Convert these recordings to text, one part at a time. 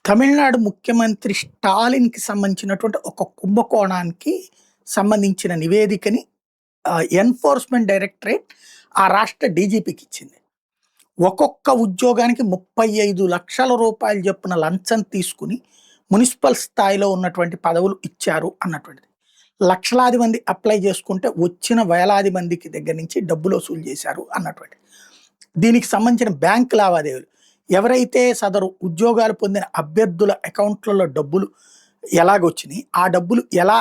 తమిళనాడు ముఖ్యమంత్రి స్టాలిన్‌కి సంబంధించినటువంటి ఒక కుంభకోణానికి సంబంధించిన నివేదికని ఎన్ఫోర్స్‌మెంట్ డైరెక్టరేట్ ఆ రాష్ట్ర డీజీపీకిచ్చింది. ఒక్కొక్క ఉద్యోగానికి 35,00,000 రూపాయలు చొప్పున లంచం తీసుకొని మునిసిపల్ స్థాయిలో ఉన్నటువంటి పదవులు ఇచ్చారు అన్నటువంటిది. లక్షలాది మంది అప్లై చేసుకుంటే వచ్చిన వేలాది మందికి దగ్గర నుంచి డబ్బులు వసూలు చేశారు అన్నటువంటిది. దీనికి సంబంధించిన బ్యాంక్ లావాదేవీలు ఎవరైతే సదరు ఉద్యోగాలు పొందిన అభ్యర్థుల అకౌంట్లలో డబ్బులు ఎలాగొచ్చినాయి, ఆ డబ్బులు ఎలా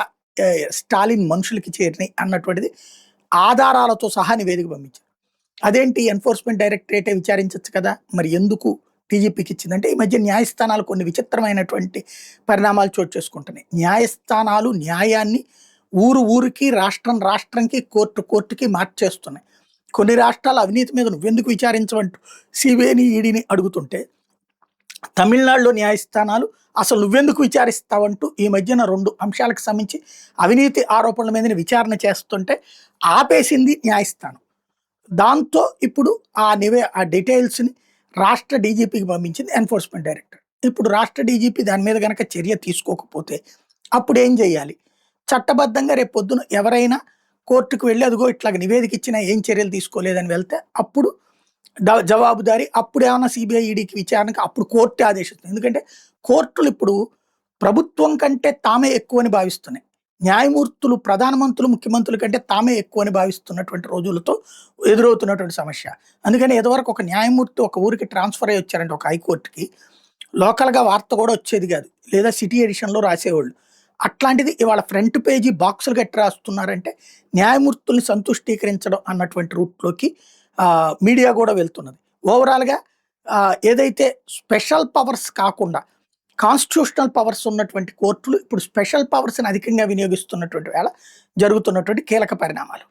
స్టాలిన్ మనుషులకి చేరినాయి అన్నటువంటిది ఆధారాలతో సహా నివేదిక పంపించారు. అదేంటి ఎన్ఫోర్స్మెంట్ డైరెక్టరేటే విచారించవచ్చు కదా, మరి ఎందుకు టీజీపీకి ఇచ్చిందంటే ఈ మధ్య న్యాయస్థానాలు కొన్ని విచిత్రమైనటువంటి పరిణామాలు చోటు చేసుకుంటున్నాయి. న్యాయస్థానాలు న్యాయాన్ని ఊరికి రాష్ట్రంకి కోర్టుకి మార్చేస్తున్నాయి. కొన్ని రాష్ట్రాల అవినీతి మీద నువ్వెందుకు విచారించవంటూ సిబిఐని ఈడీని అడుగుతుంటే తమిళనాడులో న్యాయస్థానాలు అసలు నువ్వెందుకు విచారిస్తావంటూ ఈ మధ్యన 2 అంశాలకు సంబంధించి అవినీతి ఆరోపణల మీద విచారణ చేస్తుంటే ఆపేసింది న్యాయస్థానం. దాంతో ఇప్పుడు ఆ డీటెయిల్స్ని రాష్ట్ర డీజీపీకి పంపించింది ఎన్ఫోర్స్మెంట్ డైరెక్టర్. ఇప్పుడు రాష్ట్ర డీజీపీ దాని మీద కనుక చర్య తీసుకోకపోతే అప్పుడు ఏం చేయాలి? చట్టబద్ధంగా రేపు పొద్దున ఎవరైనా కోర్టుకు వెళ్ళి అదిగో ఇట్లాగ నివేదిక ఇచ్చినా ఏం చర్యలు తీసుకోలేదని వెళ్తే అప్పుడు జవాబుదారీ, అప్పుడు ఏమైనా సిబిఐ ఈడీకి విచారణకు అప్పుడు కోర్టు ఆదేశిస్తుంది. ఎందుకంటే కోర్టులు ఇప్పుడు ప్రభుత్వం కంటే తామే ఎక్కువని భావిస్తున్నాయి. న్యాయమూర్తులు ప్రధానమంత్రులు ముఖ్యమంత్రుల కంటే తామే ఎక్కువని భావిస్తున్నటువంటి రోజులతో ఎదురవుతున్నటువంటి సమస్య. అందుకని ఇదివరకు ఒక న్యాయమూర్తి ఒక ఊరికి ట్రాన్స్ఫర్ అయ్యి వచ్చారంటే ఒక హైకోర్టుకి లోకల్గా వార్త కూడా వచ్చేది కాదు, లేదా సిటీ ఎడిషన్లో రాసేవాళ్ళు. అట్లాంటిది ఇవాళ ఫ్రంట్ పేజీ బాక్సులు కట్టి రాస్తున్నారంటే న్యాయమూర్తుల్ని సంతుష్టీకరించడం అన్నటువంటి రూట్లోకి మీడియా కూడా వెళ్తున్నది. ఓవరాల్గా ఏదైతే స్పెషల్ పవర్స్ కాకుండా కాన్స్టిట్యూషనల్ పవర్స్ ఉన్నటువంటి కోర్టులు ఇప్పుడు స్పెషల్ పవర్స్ని అధికంగా వినియోగిస్తున్నటువంటి వేళ జరుగుతున్నటువంటి కీలక పరిణామాలు.